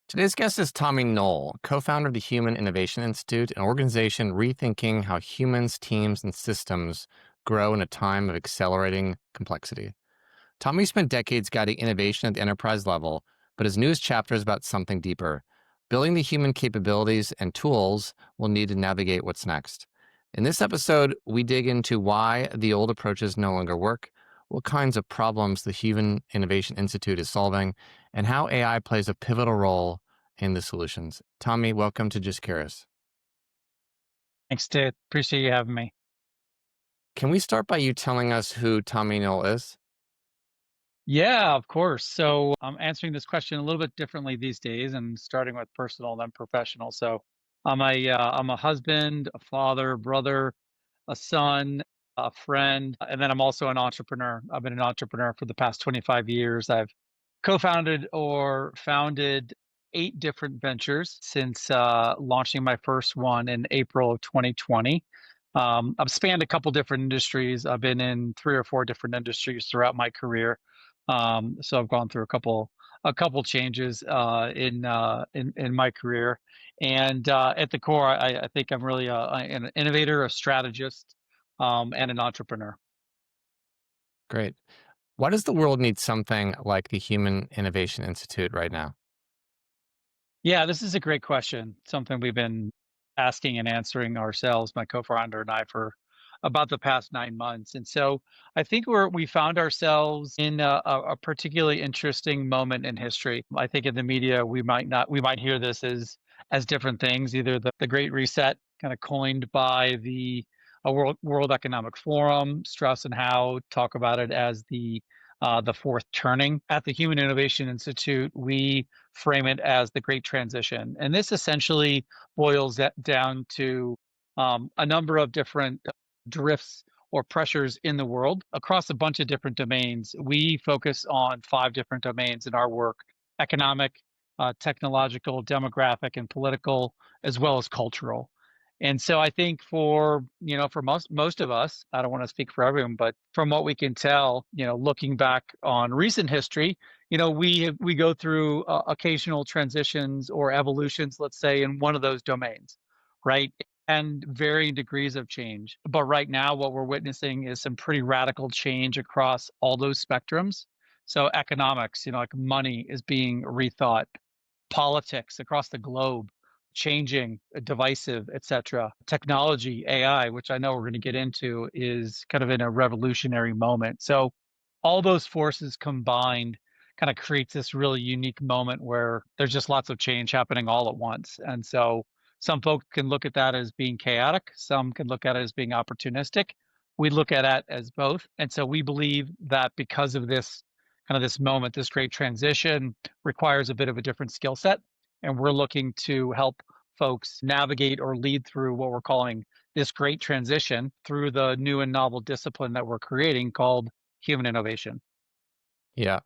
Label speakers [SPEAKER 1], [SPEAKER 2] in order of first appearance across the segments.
[SPEAKER 1] Today's guest is Tommy Knoll, co founder of the Human Innovation Institute, an organization rethinking how humans, teams, and systems grow in a time of accelerating complexity. Tommy spent decades guiding innovation at the enterprise level, but his newest chapter is about something deeper building the human capabilities and tools we'll need to navigate what's next. In this episode, we dig into why the old approaches no longer work, what kinds of problems the Human Innovation Institute is solving, and how AI plays a pivotal role in the solutions. Tommy, welcome to Just Curious.
[SPEAKER 2] Thanks, Ted. Appreciate you having me.
[SPEAKER 1] Can we start by you telling us who Tommy Knoll is?
[SPEAKER 2] Yeah, of course. So I'm answering this question a little bit differently these days and starting with personal then professional. So I'm a husband, a father, brother, a son, a friend, and then I'm also an entrepreneur. I've been an entrepreneur for the past 25 years. I've co-founded or founded 8 different ventures since launching my first one in April of 2020. I've spanned a couple different industries. I've been in 3 or 4 different industries throughout my career. So I've gone through a couple changes in my career, and at the core, I think I'm really an innovator, a strategist, and an entrepreneur.
[SPEAKER 1] Great. Why does the world need something like the Human Innovation Institute right now?
[SPEAKER 2] Yeah, this is a great question. Something we've been asking and answering ourselves, my co-founder and I, for about the past 9 months. And so I think we found ourselves in a particularly interesting moment in history. I think in the media we might hear this as different things, either the Great Reset, kind of coined by the World Economic Forum, Strauss and Howe talk about it as the fourth turning. At the Human Innovation Institute, we frame it as the Great Transition. And this essentially boils that down to a number of different drifts or pressures in the world across a bunch of different domains. We focus on 5 different domains in our work: economic, technological, demographic, and political, as well as cultural. And so I think for most of us, I don't want to speak for everyone, but from what we can tell, looking back on recent history, we go through occasional transitions or evolutions, let's say, in one of those domains, right? And varying degrees of change. But right now, what we're witnessing is some pretty radical change across all those spectrums. So economics, like money is being rethought, politics across the globe changing, divisive, etc. Technology, AI, which I know we're going to get into, is kind of in a revolutionary moment. So all those forces combined kind of creates this really unique moment where there's just lots of change happening all at once. And so some folks can look at that as being chaotic, some can look at it as being opportunistic. We look at it as both. And so we believe that because of this kind of this moment, this great transition requires a bit of a different skill set. And we're looking to help folks navigate or lead through what we're calling this great transition through the new and novel discipline that we're creating called human innovation.
[SPEAKER 1] Yeah.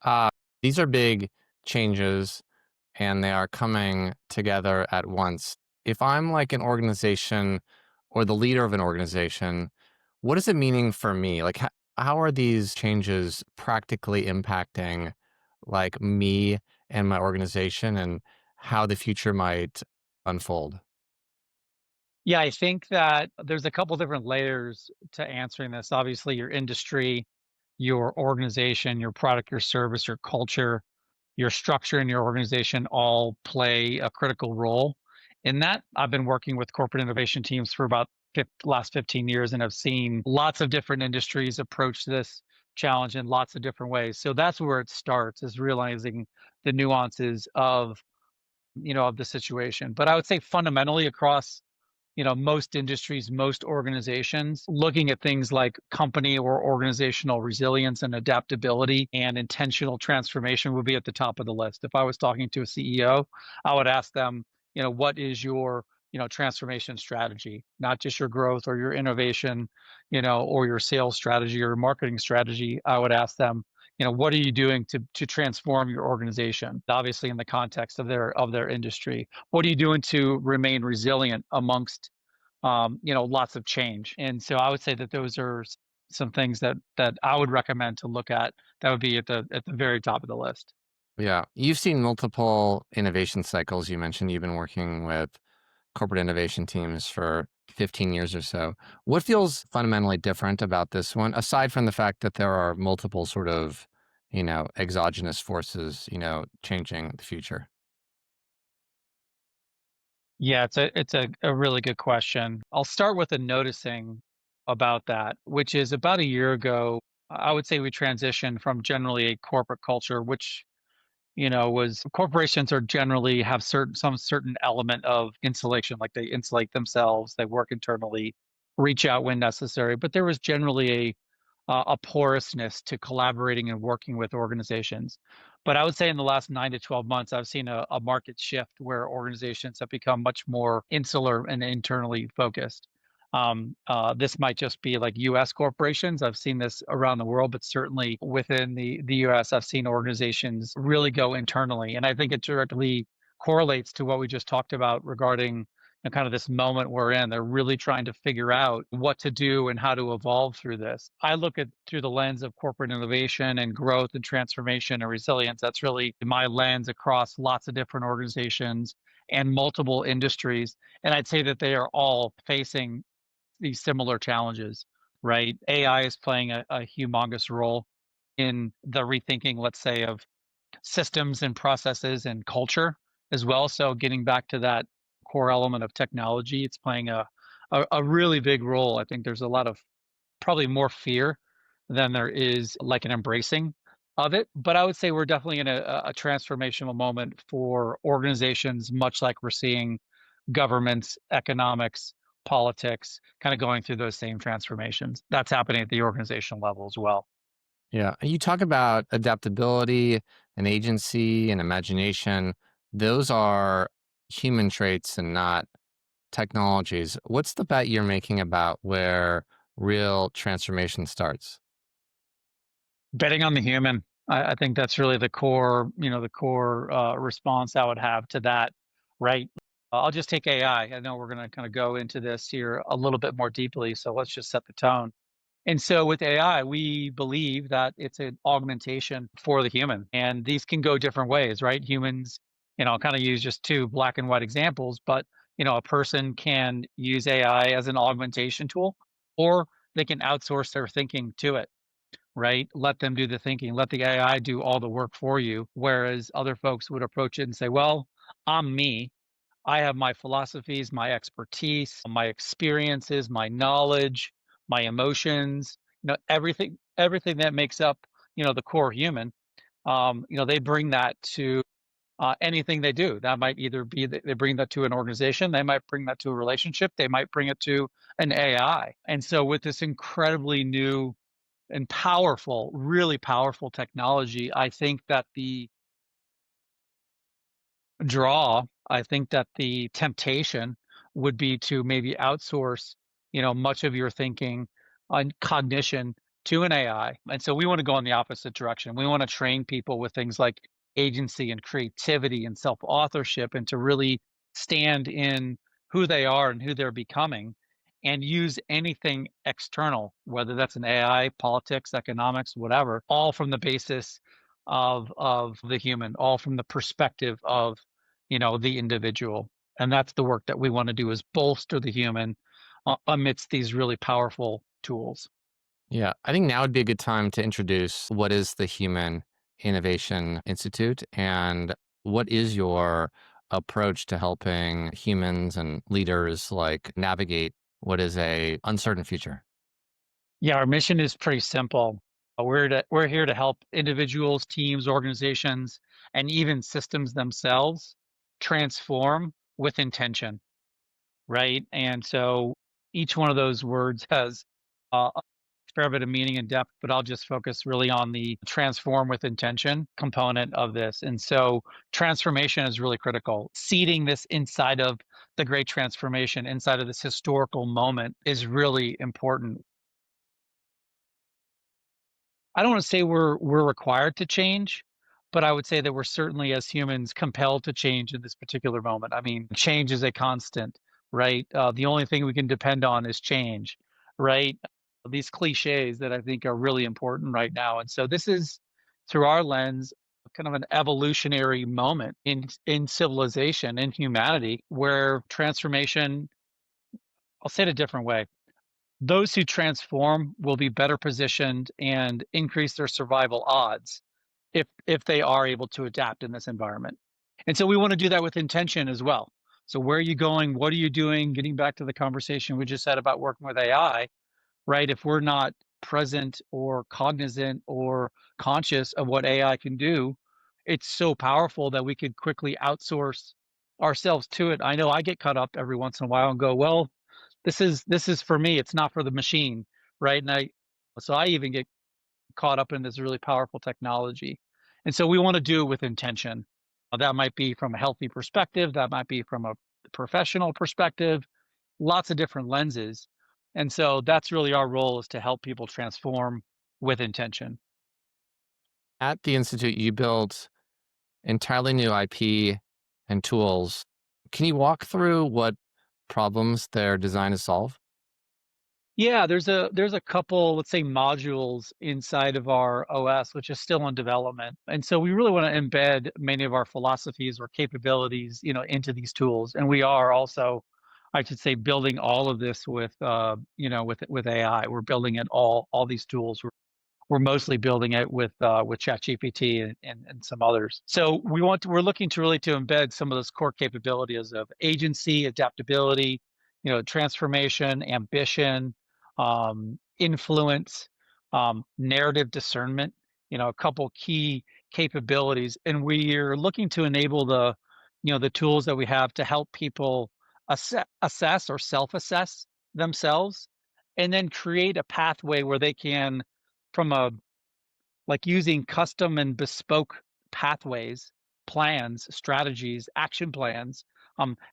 [SPEAKER 1] Uh, these are big changes and they are coming together at once. If I'm like an organization or the leader of an organization, what is it meaning for me? Like, how are these changes practically impacting like me and my organization and how the future might unfold?
[SPEAKER 2] Yeah, I think that there's a couple different layers to answering this. Obviously, your industry, your organization, your product, your service, your culture, your structure, and your organization all play a critical role in that. I've been working with corporate innovation teams for about last 15 years and have seen lots of different industries approach this challenge in lots of different ways. So that's where it starts, is realizing the nuances of the situation. But I would say fundamentally across most industries, most organizations, looking at things like company or organizational resilience and adaptability and intentional transformation would be at the top of the list. If I was talking to a CEO, I would ask them, what is your transformation strategy, not just your growth or your innovation, or your sales strategy or marketing strategy. I would ask them, what are you doing to transform your organization, obviously in the context of their industry? What are you doing to remain resilient amongst lots of change? And so I would say that those are some things that I would recommend to look at. That would be at the very top of the list.
[SPEAKER 1] Yeah. You've seen multiple innovation cycles. You mentioned you've been working with corporate innovation teams for 15 years or so. What feels fundamentally different about this one, aside from the fact that there are multiple sort of, exogenous forces, changing the future?
[SPEAKER 2] Yeah, it's a really good question. I'll start with a noticing about that, which is about a year ago, I would say we transitioned from generally a corporate culture, which was corporations are generally have some certain element of insulation, like they insulate themselves, they work internally, reach out when necessary. But there was generally a porousness to collaborating and working with organizations. But I would say in the last 9 to 12 months, I've seen a market shift where organizations have become much more insular and internally focused. This might just be like U.S. corporations. I've seen this around the world, but certainly within the U.S., I've seen organizations really go internally, and I think it directly correlates to what we just talked about regarding kind of this moment we're in. They're really trying to figure out what to do and how to evolve through this. I look at through the lens of corporate innovation and growth and transformation and resilience. That's really my lens across lots of different organizations and multiple industries. And I'd say that they are all facing these similar challenges, right? AI is playing a humongous role in the rethinking, let's say, of systems and processes and culture as well. So getting back to that core element of technology, it's playing a really big role. I think there's a lot of probably more fear than there is like an embracing of it. But I would say we're definitely in a transformational moment for organizations, much like we're seeing governments, economics, politics kind of going through those same transformations. That's happening at the organizational level as well.
[SPEAKER 1] Yeah. You talk about adaptability and agency and imagination. Those are human traits and not technologies. What's the bet you're making about where real transformation starts?
[SPEAKER 2] Betting on the human. I think that's really the core response I would have to that, right? I'll just take AI. I know we're going to kind of go into this here a little bit more deeply, so let's just set the tone. And so with AI, we believe that it's an augmentation for the human, and these can go different ways, right? Humans, I'll kind of use just two black and white examples, but a person can use AI as an augmentation tool, or they can outsource their thinking to it, right? Let them do the thinking, let the AI do all the work for you. Whereas other folks would approach it and say, well, I'm me. I have my philosophies, my expertise, my experiences, my knowledge, my emotions, everything that makes up, the core human. They bring that to anything they do. That might either be that they bring that to an organization, they might bring that to a relationship, they might bring it to an AI. And so with this incredibly new and powerful, really powerful technology, I think that I think that the temptation would be to maybe outsource, much of your thinking on cognition to an AI. And so we want to go in the opposite direction. We want to train people with things like agency and creativity and self-authorship and to really stand in who they are and who they're becoming and use anything external, whether that's an AI, politics, economics, whatever, all from the basis of the human, all from the perspective of the individual. And that's the work that we want to do is bolster the human amidst these really powerful tools.
[SPEAKER 1] Yeah, I think now would be a good time to introduce what is the Human Innovation Institute and what is your approach to helping humans and leaders like navigate what is a uncertain future.
[SPEAKER 2] Yeah, our mission is pretty simple. We're here to help individuals, teams, organizations, and even systems themselves transform with intention, right? And so each one of those words has a fair bit of meaning and depth, but I'll just focus really on the transform with intention component of this. And so transformation is really critical. Seeding this inside of the great transformation, inside of this historical moment is really important. I don't want to say we're required to change, but I would say that we're certainly as humans compelled to change in this particular moment. I mean, change is a constant, right? The only thing we can depend on is change, right? These cliches that I think are really important right now. And so this is through our lens kind of an evolutionary moment in civilization, in humanity, where transformation, I'll say it a different way. Those who transform will be better positioned and increase their survival odds if they are able to adapt in this environment. And so we want to do that with intention as well. So where are you going? What are you doing? Getting back to the conversation we just had about working with AI, right? If we're not present or cognizant or conscious of what AI can do, it's so powerful that we could quickly outsource ourselves to it. I know I get caught up every once in a while and go, well, this is for me, it's not for the machine, right? And I even get caught up in this really powerful technology. And so we want to do it with intention. That might be from a healthy perspective, that might be from a professional perspective, lots of different lenses. And so that's really our role, is to help people transform with intention.
[SPEAKER 1] At the Institute, you built entirely new IP and tools. Can you walk through what problems they're designed to solve?
[SPEAKER 2] Yeah, there's a couple, let's say, modules inside of our OS, which is still in development. And so we really want to embed many of our philosophies or capabilities, into these tools. And we are also, I should say, building all of this with, with AI. We're building it all these tools. We're mostly building it with ChatGPT and some others. So we're looking to really to embed some of those core capabilities of agency, adaptability, transformation, ambition, influence, narrative discernment. A couple key capabilities, and we're looking to enable the tools that we have to help people assess or self-assess themselves, and then create a pathway where they can, from a like using custom and bespoke pathways, plans, strategies, action plans,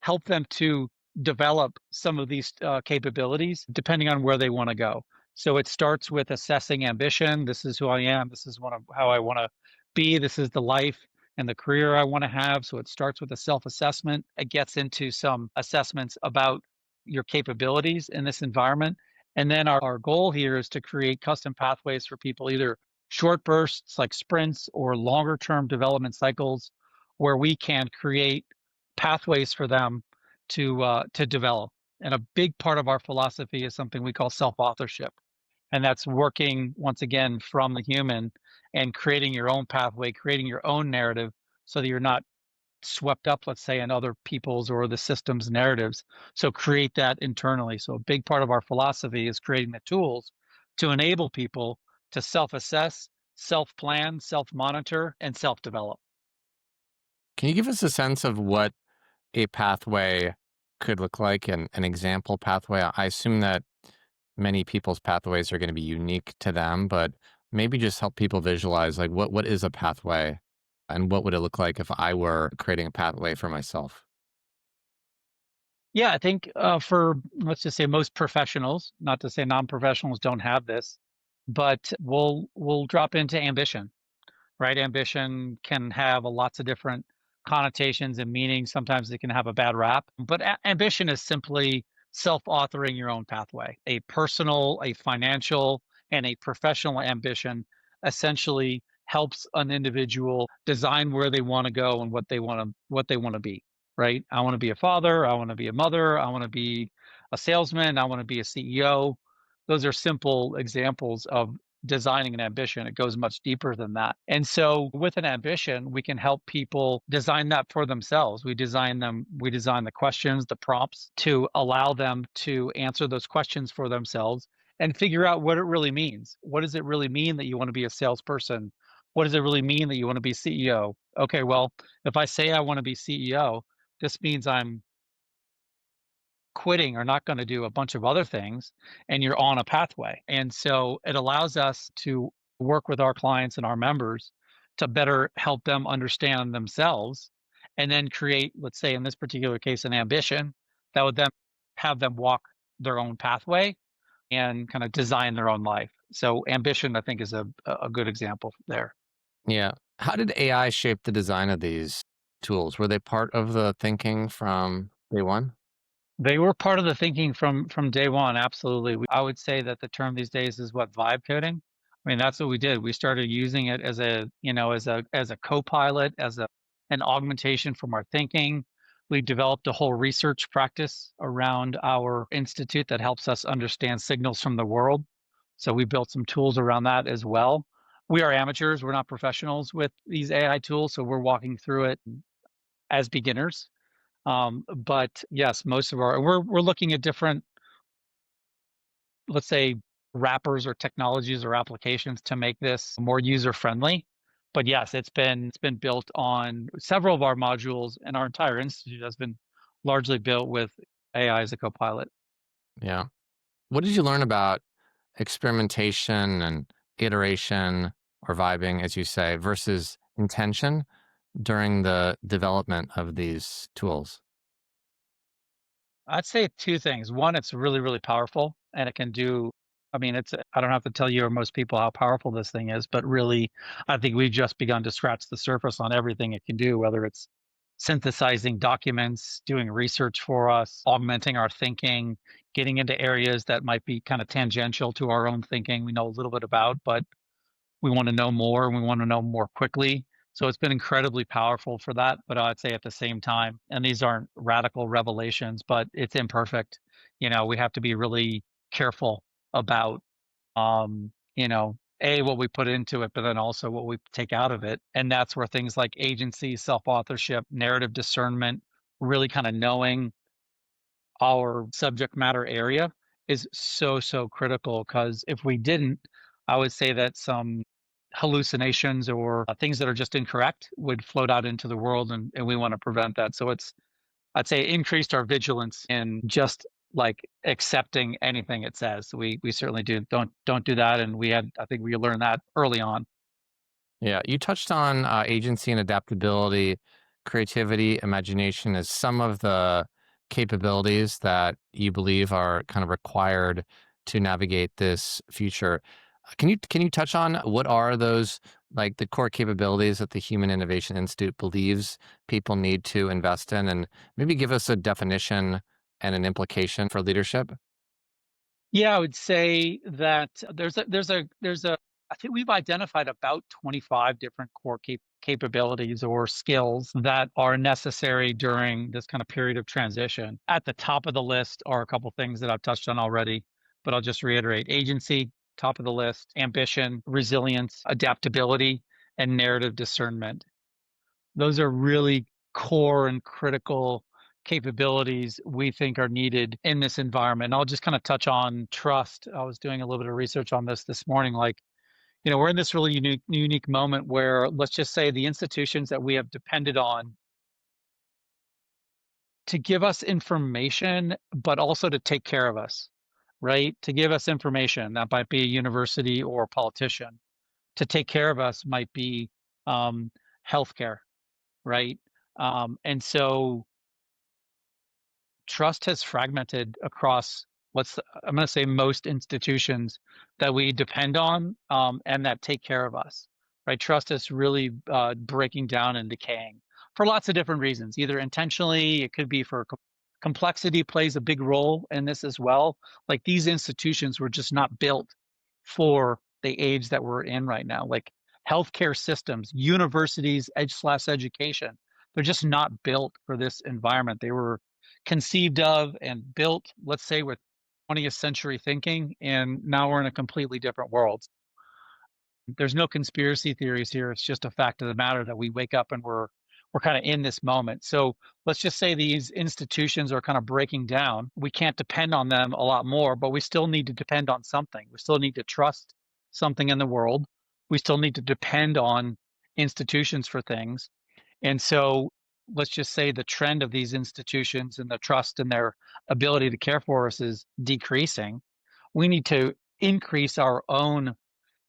[SPEAKER 2] help them to develop some of these capabilities depending on where they want to go. So it starts with assessing ambition. This is who I am. This is how I want to be. This is the life and the career I want to have. So it starts with a self assessment. It gets into some assessments about your capabilities in this environment. And then our goal here is to create custom pathways for people, either short bursts like sprints or longer term development cycles, where we can create pathways for them to develop. And a big part of our philosophy is something we call self authorship, and that's working once again from the human and creating your own pathway, creating your own narrative, so that you're not swept up, let's say, in other people's or the system's narratives. So create that internally. So a big part of our philosophy is creating the tools to enable people to self-assess, self-plan, self-monitor, and self-develop.
[SPEAKER 1] Can you give us a sense of what a pathway could look like, and an example pathway? I assume that many people's pathways are going to be unique to them, but maybe just help people visualize, like, what is a pathway and what would it look like if I were creating a pathway for myself?
[SPEAKER 2] Yeah, I think for, let's just say, most professionals, not to say non-professionals don't have this, but we'll drop into ambition. Right? Ambition can have lots of different connotations and meanings. Sometimes it can have a bad rap, but ambition is simply self-authoring your own pathway. A personal, a financial, and a professional ambition essentially helps an individual design where they want to go and what they want to be. Right? I want to be a father. I want to be a mother. I want to be a salesman. I want to be a CEO. Those are simple examples of designing an ambition. It goes much deeper than that. And so with an ambition, we can help people design that for themselves. We design the questions, the prompts to allow them to answer those questions for themselves and figure out what it really means. What does it really mean that you want to be a salesperson? What does it really mean that you want to be CEO? Okay, well, if I say I want to be CEO, this means I'm quitting or not going to do a bunch of other things, and you're on a pathway. And so it allows us to work with our clients and our members to better help them understand themselves, and then create, let's say in this particular case, an ambition that would then have them walk their own pathway and kind of design their own life. So ambition, I think, is a good example there.
[SPEAKER 1] Yeah. How did AI shape the design of these tools? Were they part of the thinking from day one?
[SPEAKER 2] They were part of the thinking from day one, absolutely. I would say that the term these days is what, vibe coding. I mean, that's what we did. We started using it as as a co-pilot, as an augmentation from our thinking. We developed a whole research practice around our institute that helps us understand signals from the world. So we built some tools around that as well. We are amateurs, we're not professionals with these AI tools, so we're walking through it as beginners. But yes, most of our we're looking at different, let's say, wrappers or technologies or applications to make this more user friendly. But yes, it's been built on several of our modules, and our entire institute has been largely built with AI as a co-pilot.
[SPEAKER 1] Yeah. What did you learn about experimentation and iteration or vibing, as you say, versus intention during the development of these tools?
[SPEAKER 2] I'd say two things. One, it's really, really powerful, and it can do. I mean, I don't have to tell you or most people how powerful this thing is, but really, I think we've just begun to scratch the surface on everything it can do, whether it's synthesizing documents, doing research for us, augmenting our thinking, getting into areas that might be kind of tangential to our own thinking we know a little bit about, but we want to know more and we want to know more quickly. So it's been incredibly powerful for that. But I'd say at the same time, and these aren't radical revelations, but it's imperfect. We have to be really careful about, what we put into it, but then also what we take out of it. And that's where things like agency, self authorship, narrative discernment, really kind of knowing our subject matter area is so, so critical, because if we didn't, I would say that some hallucinations or things that are just incorrect would float out into the world, and we want to prevent that. So I'd say increased our vigilance in just like accepting anything it says. We certainly don't do that. And I think we learned that early on.
[SPEAKER 1] Yeah, you touched on agency and adaptability, creativity, imagination as some of the capabilities that you believe are kind of required to navigate this future. Can you touch on what are those, like the core capabilities that the Human Innovation Institute believes people need to invest in, and maybe give us a definition and an implication for leadership?
[SPEAKER 2] Yeah, I would say that there's a I think we've identified about 25 different core capabilities or skills that are necessary during this kind of period of transition. At the top of the list are a couple things that I've touched on already, but I'll just reiterate: agency, top of the list; ambition, resilience, adaptability, and narrative discernment. Those are really core and critical capabilities we think are needed in this environment. And I'll just kind of touch on trust. I was doing a little bit of research on this morning. Like, we're in this really unique moment where, let's just say, the institutions that we have depended on to give us information, but also to take care of us, right? To give us information, that might be a university or a politician. To take care of us might be um, healthcare, right? And so trust has fragmented across I'm going to say most institutions that we depend on, and that take care of us. Right? Trust is really breaking down and decaying for lots of different reasons. Either intentionally, it could be for complexity plays a big role in this as well. Like, these institutions were just not built for the age that we're in right now. Like, healthcare systems, universities, education, they're just not built for this environment. They were conceived of and built, let's say, with 20th century thinking, and now we're in a completely different world. There's no conspiracy theories here. It's just a fact of the matter that we wake up and we're kind of in this moment. So let's just say these institutions are kind of breaking down. We can't depend on them a lot more, but we still need to depend on something. We still need to trust something in the world. We still need to depend on institutions for things. And so let's just say the trend of these institutions and the trust in their ability to care for us is decreasing. We need to increase our own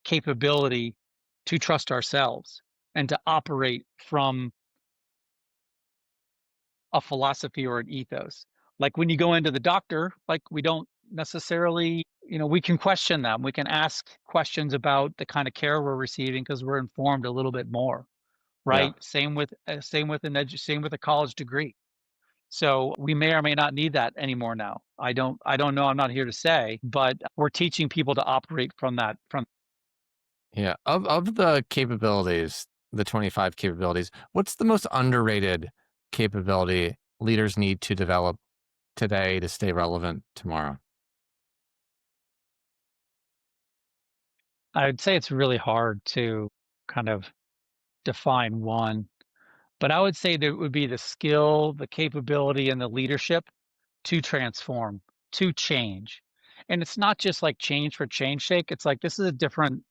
[SPEAKER 2] capability to trust ourselves and to operate from a philosophy or an ethos. Like, when you go into the doctor, like, we don't necessarily, we can question them. We can ask questions about the kind of care we're receiving because we're informed a little bit more,
[SPEAKER 1] Yeah.
[SPEAKER 2] right? Same with a college degree. So we may or may not need that anymore now. I don't know. I'm not here to say, but we're teaching people to operate from that.
[SPEAKER 1] Yeah. Of the capabilities, the 25 capabilities, what's the most underrated capability leaders need to develop today to stay relevant tomorrow?
[SPEAKER 2] I'd say it's really hard to kind of define one, but I would say that it would be the skill, the capability, and the leadership to transform, to change. And it's not just like change for change sake. It's like this is a different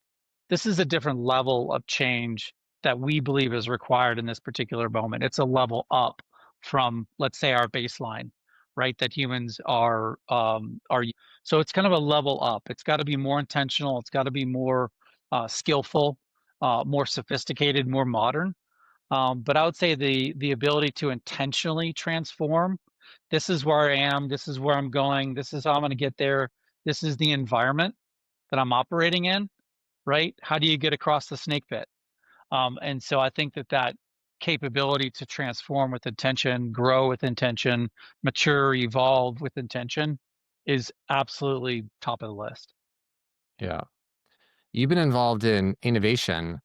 [SPEAKER 2] level of change that we believe is required in this particular moment. It's a level up from, let's say, our baseline, right? That humans are. So it's kind of a level up. It's got to be more intentional. It's got to be more skillful, more sophisticated, more modern. But I would say the ability to intentionally transform. This is where I am. This is where I'm going. This is how I'm going to get there. This is the environment that I'm operating in, right? How do you get across the snake pit? And so I think that capability to transform with intention, grow with intention, mature, evolve with intention is absolutely top of the list.
[SPEAKER 1] Yeah. You've been involved in innovation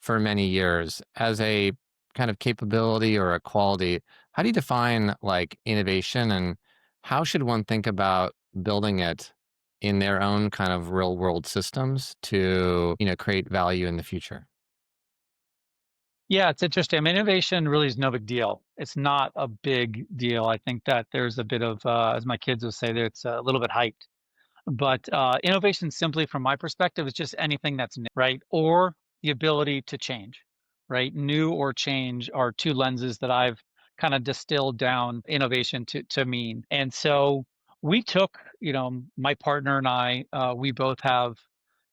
[SPEAKER 1] for many years as a kind of capability or a quality. How do you define like innovation and how should one think about building it in their own kind of real world systems to, create value in the future?
[SPEAKER 2] Yeah, it's interesting. I mean, innovation really is no big deal. It's not a big deal. I think that there's a bit of, as my kids would say, that it's a little bit hyped. But innovation, simply from my perspective, is just anything that's new, right? Or the ability to change, right? New or change are two lenses that I've kind of distilled down innovation to mean. And so we took, my partner and I, we both have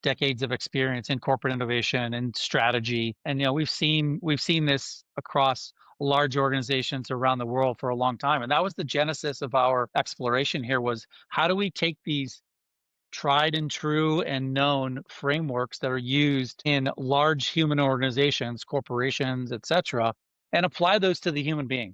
[SPEAKER 2] decades of experience in corporate innovation and strategy, and we've seen this across large organizations around the world for a long time. And that was the genesis of our exploration here was how do we take these tried and true and known frameworks that are used in large human organizations, corporations, etc., and apply those to the human being.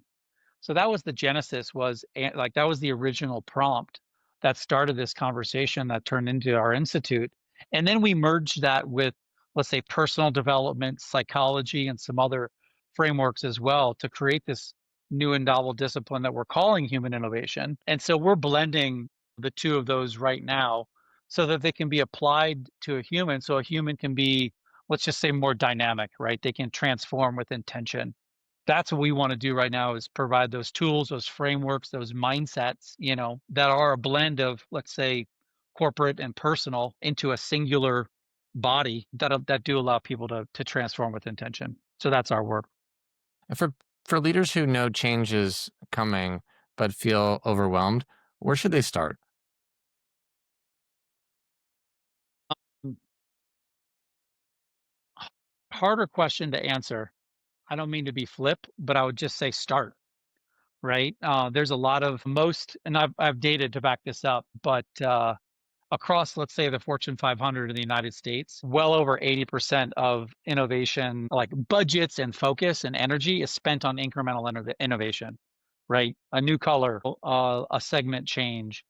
[SPEAKER 2] So that was the genesis like that was the original prompt that started this conversation that turned into our institute. And then we merged that with, let's say, personal development, psychology, and some other frameworks as well to create this new and novel discipline that we're calling human innovation. And so we're blending the two of those right now so that they can be applied to a human. So a human can be, let's just say, more dynamic, right? They can transform with intention. That's what we want to do right now is provide those tools, those frameworks, those mindsets, that are a blend of, let's say, corporate and personal into a singular body that do allow people to transform with intention. So that's our work.
[SPEAKER 1] And for leaders who know change is coming but feel overwhelmed, where should they start?
[SPEAKER 2] Mm, Harder question to answer. I don't mean to be flip, but I would just say start, right? There's a lot of most, and I've dated to back this up, but across, let's say, the Fortune 500 in the United States, well over 80% of innovation, like budgets and focus and energy, is spent on incremental innovation, right? A new color, a segment change,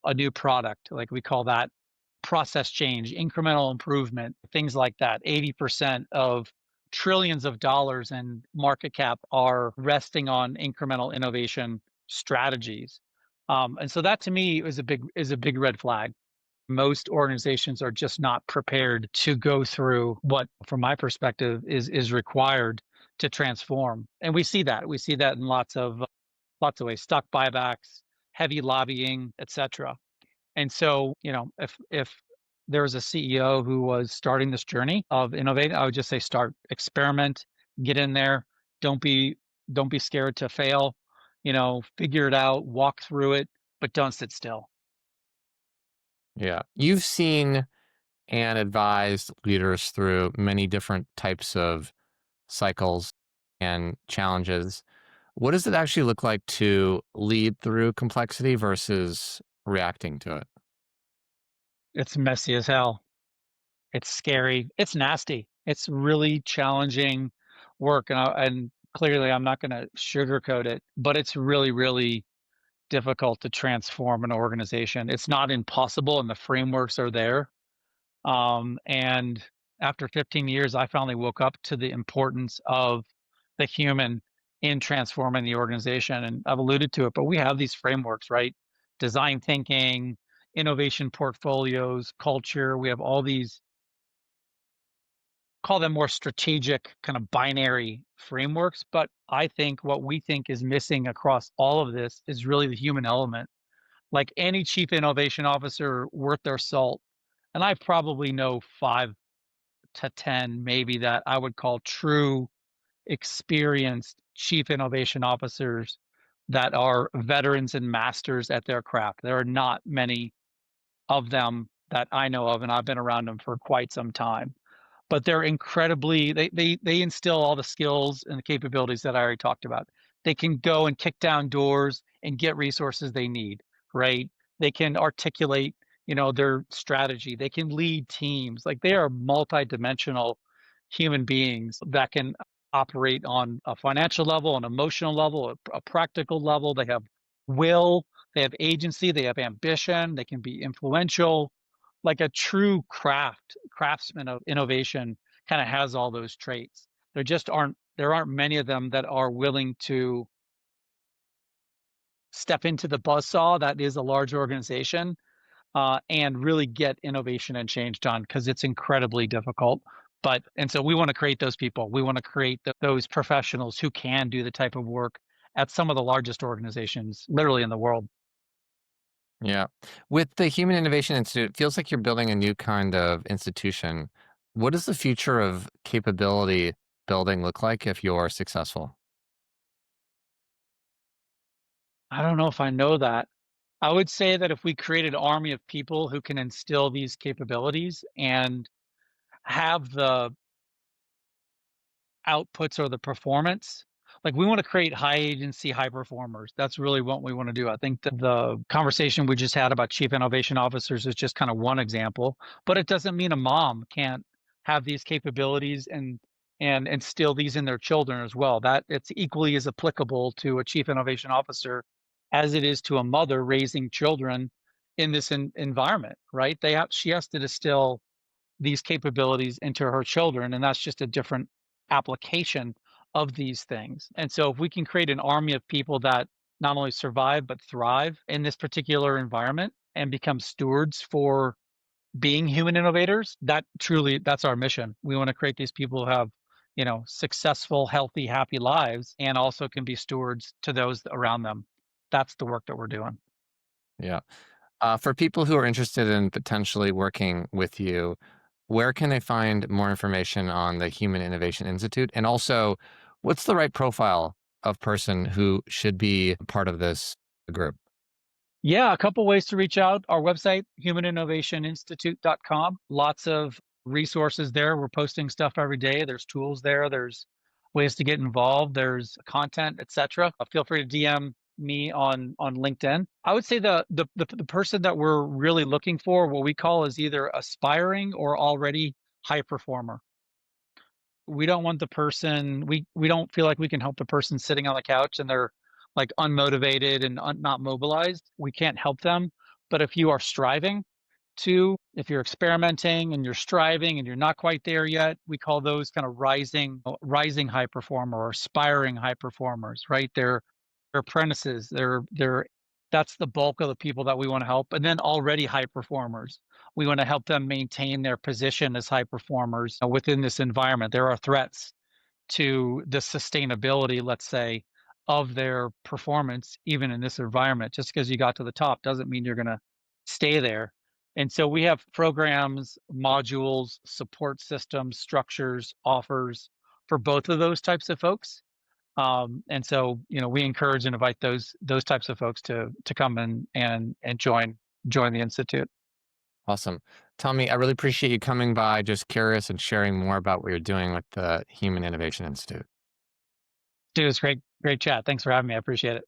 [SPEAKER 2] a new product, like we call that process change, incremental improvement, things like that. 80% of trillions of dollars in market cap are resting on incremental innovation strategies. And so that to me is a big red flag. Most organizations are just not prepared to go through what, from my perspective, is required to transform. And we see that in lots of ways: stock buybacks, heavy lobbying, etc. And so, if there was a CEO who was starting this journey of innovating, I would just say start, experiment, get in there. Don't be scared to fail. Figure it out, walk through it, but don't sit still.
[SPEAKER 1] Yeah. You've seen and advised leaders through many different types of cycles and challenges. What does it actually look like to lead through complexity versus reacting to it?
[SPEAKER 2] It's messy as hell. It's scary. It's nasty. It's really challenging work, and clearly I'm not going to sugarcoat it, but it's really, really difficult to transform an organization. It's not impossible, and the frameworks are there. And After 15 years, I finally woke up to the importance of the human in transforming the organization. And I've alluded to it, but we have these frameworks, right? Design thinking, innovation portfolios, culture. We have all these, call them more strategic kind of binary frameworks. But I think what we think is missing across all of this is really the human element. Like any chief innovation officer worth their salt, and I probably know 5 to 10 maybe that I would call true experienced chief innovation officers that are veterans and masters at their craft. There are not many of them that I know of, and I've been around them for quite some time. But they're incredibly they instill all the skills and the capabilities that I already talked about. They can go and kick down doors and get resources they need, right? They can articulate, their strategy. They can lead teams. Like they are multidimensional human beings that can operate on a financial level, an emotional level, a practical level. They have will, they have agency, they have ambition, they can be influential. Like a true craftsman of innovation kind of has all those traits. There aren't many of them that are willing to step into the buzzsaw that is a large organization, and really get innovation and change done because it's incredibly difficult. But and so we want to create those people. We want to create those professionals who can do the type of work at some of the largest organizations, literally in the world.
[SPEAKER 1] Yeah. With the Human Innovation Institute, it feels like you're building a new kind of institution. What does the future of capability building look like if you're successful?
[SPEAKER 2] I don't know if I know that. I would say that if we create an army of people who can instill these capabilities and have the outputs or the performance, like we want to create high agency, high performers. That's really what we want to do. I think that the conversation we just had about chief innovation officers is just kind of one example, but it doesn't mean a mom can't have these capabilities and instill these in their children as well. That it's equally as applicable to a chief innovation officer as it is to a mother raising children in this environment, right? She has to distill these capabilities into her children, and that's just a different application of these things. And so if we can create an army of people that not only survive but thrive in this particular environment and become stewards for being human innovators, that's our mission. We want to create these people who have, successful, healthy, happy lives and also can be stewards to those around them. That's the work that we're doing.
[SPEAKER 1] Yeah. For people who are interested in potentially working with you, where can they find more information on the Human Innovation Institute? And also, what's the right profile of person who should be part of this group?
[SPEAKER 2] Yeah, a couple ways to reach out. Our website, humaninnovationinstitute.com. Lots of resources there. We're posting stuff every day. There's tools there. There's ways to get involved. There's content, etc. Feel free to DM me on LinkedIn. I would say the person that we're really looking for, what we call is either aspiring or already high performer. We don't want the person we don't feel like we can help the person sitting on the couch and they're like unmotivated and not mobilized. We can't help them. But if you are striving if you're experimenting and you're striving and you're not quite there yet, we call those kind of rising high performer or aspiring high performers, right? They're apprentices. They're That's the bulk of the people that we want to help. And then already high performers, we want to help them maintain their position as high performers within this environment. There are threats to the sustainability, let's say, of their performance, even in this environment. Just because you got to the top doesn't mean you're going to stay there. And so we have programs, modules, support systems, structures, offers for both of those types of folks. And so, we encourage and invite those types of folks to come and join the institute.
[SPEAKER 1] Awesome. Tommy, I really appreciate you coming by. Just curious and sharing more about what you're doing with the Human Innovation Institute.
[SPEAKER 2] Dude, it's great chat. Thanks for having me. I appreciate it.